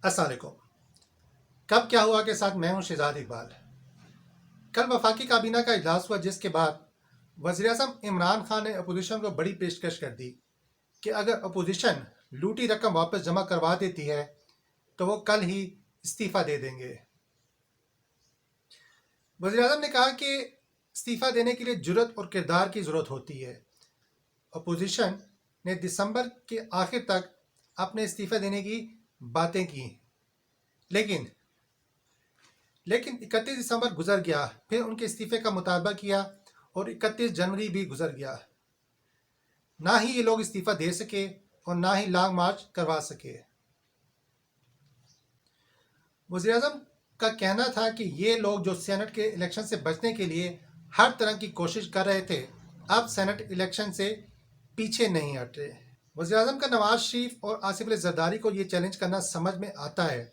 अस्सलाम वालेकुम। कब क्या हुआ के साथ मैं हूं शहजाद इकबाल। कल वफाकी काबीना का इजलास हुआ जिसके बाद वज़ीर-ए-आज़म इमरान खान ने अपोजिशन को बड़ी पेशकश कर दी कि अगर अपोजिशन लूटी रकम वापस जमा करवा देती है तो वो कल ही इस्तीफ़ा दे देंगे। वज़ीर-ए-आज़म ने कहा कि इस्तीफ़ा देने के लिए जुर्रत और किरदार की ज़रूरत होती है। अपोजिशन ने दिसंबर के आखिर तक अपने इस्तीफ़ा देने की बातें की, लेकिन 31 दिसंबर गुजर गया, फिर उनके इस्तीफे का मुतालबा किया और 31 जनवरी भी गुजर गया। ना ही ये लोग इस्तीफा दे सके और ना ही लॉन्ग मार्च करवा सके। वज़ीर-ए-आज़म का कहना था कि ये लोग जो सेनेट के इलेक्शन से बचने के लिए हर तरह की कोशिश कर रहे थे, अब सेनेट इलेक्शन से पीछे नहीं हट रहे। वज़ीर-ए-आज़म का नवाज शरीफ और आसिफ अली जरदारी को ये चैलेंज करना समझ में आता है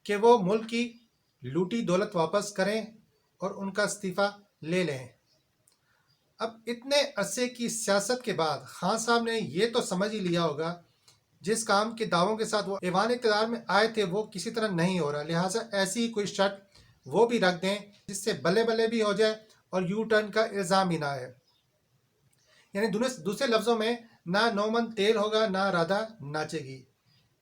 कि वो मुल्क की लूटी दौलत वापस करें और उनका इस्तीफ़ा ले लें। अब इतने अरसे की सियासत के बाद खान साहब ने ये तो समझ ही लिया होगा जिस काम के दावों के साथ वो ऐवान इक़्तिदार में आए थे वो किसी तरह नहीं हो रहा, लिहाजा ऐसी ही कोई शर्त वो भी रख दें जिससे बल्ले बल्ले भी हो जाए और यू टर्न का इल्ज़ाम भी ना आए। यानी दूसरे लफ्ज़ों में, ना नौमन तेल होगा ना राधा नाचेगी।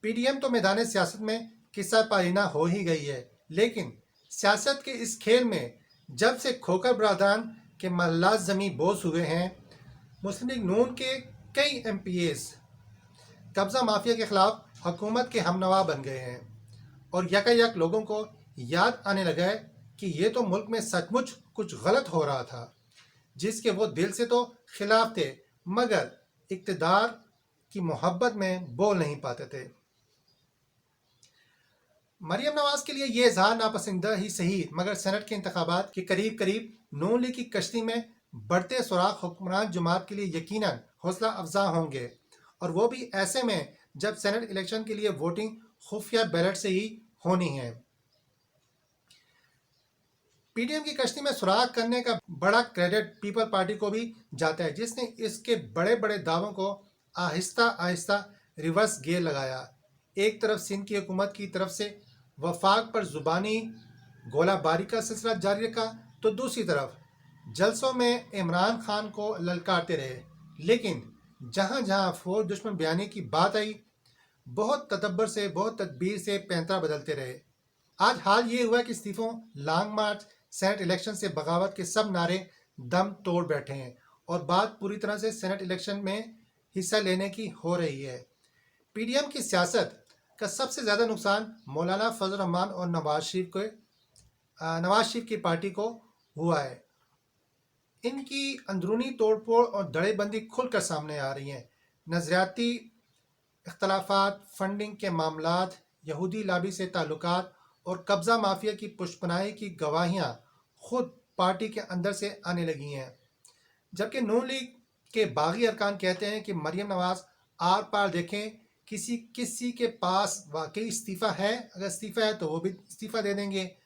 पीडीएम तो मैदान सियासत में किस्सा पारीना हो ही गई है, लेकिन सियासत के इस खेल में जब से खोकर बरदरान के मल्लाज ज़मीं बोस हुए हैं, मुस्लिम लीग नून के कई MPAs कब्ज़ा माफिया के खिलाफ हुकूमत के हमनवा बन गए हैं और यकायक लोगों को याद आने लगा है कि ये तो मुल्क में सचमुच कुछ गलत हो रहा था जिसके वो दिल से तो खिलाफ थे, मगर इक़्तिदार की मोहब्बत में बोल नहीं पाते थे। मरियम नवाज के लिए ये इजहार नापसंदीदा ही सही, मगर सेनेट के इंतखाबात के करीब करीब नून लीग की कश्ती में बढ़ते सुराख हुक्मरान जमात के लिए यकीनन हौसला अफजा होंगे, और वो भी ऐसे में जब सेनेट इलेक्शन के लिए वोटिंग खुफिया बैलेट से ही होनी है। पीडीएम की कश्ती में सुराख करने का बड़ा क्रेडिट पीपल पार्टी को भी जाता है, जिसने इसके बड़े बड़े दावों को आहिस्ता आहिस्ता रिवर्स गियर लगाया। एक तरफ सिंध की हुकूमत की तरफ से वफाक पर जुबानी गोलाबारी का सिलसिला जारी रखा, तो दूसरी तरफ जलसों में इमरान खान को ललकारते रहे, लेकिन जहां जहां फौज दुश्मन बयानी की बात आई, बहुत तदब्बर से बहुत तदबीर से पैंतरा बदलते रहे। आज हाल ये हुआ कि इस्तीफों, लॉन्ग मार्च, सेनेट इलेक्शन से बगावत के सब नारे दम तोड़ बैठे हैं और बात पूरी तरह से सेनेट इलेक्शन में हिस्सा लेने की हो रही है। पीडीएम की सियासत का सबसे ज़्यादा नुकसान मौलाना फजल रहमान और नवाज शरीफ की पार्टी को हुआ है। इनकी अंदरूनी तोड़फोड़ और धड़ेबंदी खुलकर सामने आ रही हैं। नज़रियाती इख्तलाफात, फंडिंग के मामलात, यहूदी लाबी से ताल्लुकात और कब्ज़ा माफिया की पुष्पनाई की गवाहियाँ खुद पार्टी के अंदर से आने लगी हैं। जबकि नून लीग के बागी अरकान कहते हैं कि मरियम नवाज आर पार देखें, किसी किसी के पास वाकई इस्तीफ़ा है, अगर इस्तीफ़ा है तो वो भी इस्तीफ़ा दे देंगे।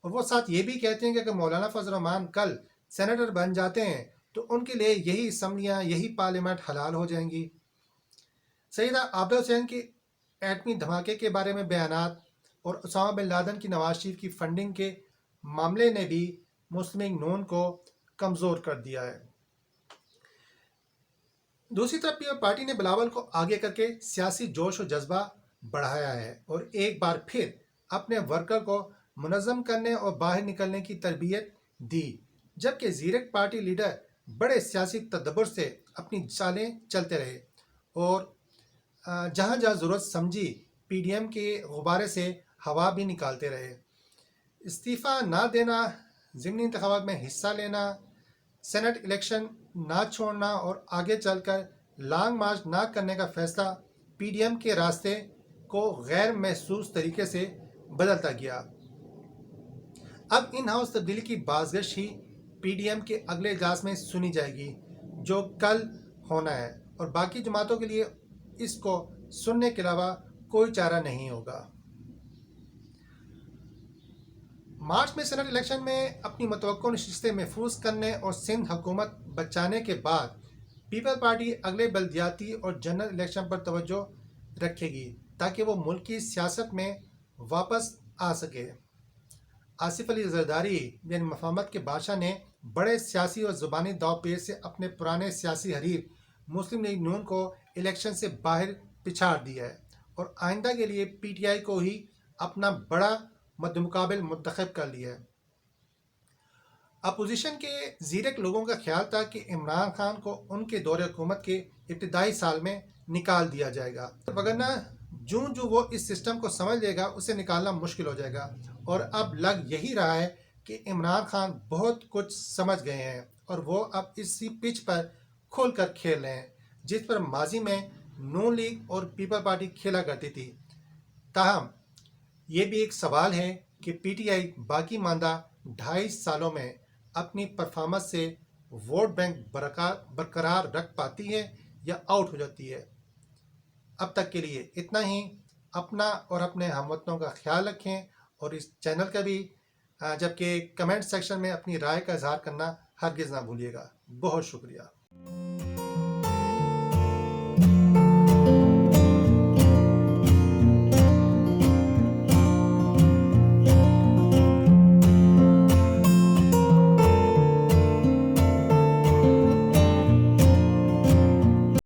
और वो साथ ये भी कहते हैं कि अगर मौलाना फजल रहमान कल सेनेटर बन जाते हैं तो उनके लिए यही असम्बलियाँ, यही पार्लियामेंट हलाल हो जाएंगी। सईदा आबिद हुसैन की एटमी धमाके के बारे में बयानात और उसामा बिन लादेन की नवाज शरीफ की फंडिंग के मामले ने भी मुस्लिम लीग नून को कमज़ोर कर दिया है। दूसरी तरफ पीपल पार्टी ने बिलावल को आगे करके सियासी जोश और जज्बा बढ़ाया है और एक बार फिर अपने वर्कर को मुनज़्ज़म करने और बाहर निकलने की तरबियत दी, जबकि ज़ीरक पार्टी लीडर बड़े सियासी तदब्बर से अपनी चालें चलते रहे और जहाँ जहाँ ज़रूरत समझी पीडीएम के गुब्बारे से हवा भी निकालते रहे। इस्तीफ़ा ना देना, ज़िमनी इंतखाबात में हिस्सा लेना, सेनेट इलेक्शन ना छोड़ना और आगे चलकर लॉन्ग मार्च ना करने का फैसला पीडीएम के रास्ते को गैर महसूस तरीके से बदलता गया। अब इन हाउस तब्दीली की बाज़गश ही पीडीएम के अगले इजलास में सुनी जाएगी, जो कल होना है, और बाकी जमातों के लिए इसको सुनने के अलावा कोई चारा नहीं होगा। मार्च में सेनेट इलेक्शन में अपनी मुतवक्को नशिस्तें महफूज करने और सिंध हुकूमत बचाने के बाद पीपल पार्टी अगले बल्दियाती और जनरल इलेक्शन पर तवज्जो रखेगी تاکہ وہ ملک کی سیاست میں واپس آ سکے۔ آصف علی زرداری یعنی مفاہمت کے بادشاہ نے بڑے سیاسی اور زبانی داؤ پیچ سے اپنے پرانے سیاسی حریف مسلم لیگ نون کو الیکشن سے باہر پچھاڑ دیا ہے اور آئندہ کے لیے پی ٹی آئی کو ہی اپنا بڑا مدمقابل منتخب کر لیا ہے۔ اپوزیشن کے زیرک لوگوں کا خیال تھا کہ عمران خان کو ان کے دور حکومت کے ابتدائی سال میں نکال دیا جائے گا، وگرنہ جوں وہ اس سسٹم کو سمجھ لے گا اسے نکالنا مشکل ہو جائے گا۔ اور اب لگ یہی رہا ہے کہ عمران خان بہت کچھ سمجھ گئے ہیں اور وہ اب اسی پچ پر کھل کر کھیل رہے ہیں جس پر ماضی میں نون لیگ اور پیپل پارٹی کھیلا کرتی تھی۔ تاہم یہ بھی ایک سوال ہے کہ پی ٹی آئی باقی ماندہ 2.5 سالوں میں اپنی پرفارمنس سے ووٹ بینک برقرار رکھ پاتی ہے یا آؤٹ ہو جاتی ہے۔ اب تک کے لیے اتنا ہی۔ اپنا اور اپنے ہم وطنوں کا خیال رکھیں اور اس چینل کا بھی جبکہ کمنٹ سیکشن میں اپنی رائے کا اظہار کرنا ہرگز نہ بھولیے گا۔ بہت شکریہ۔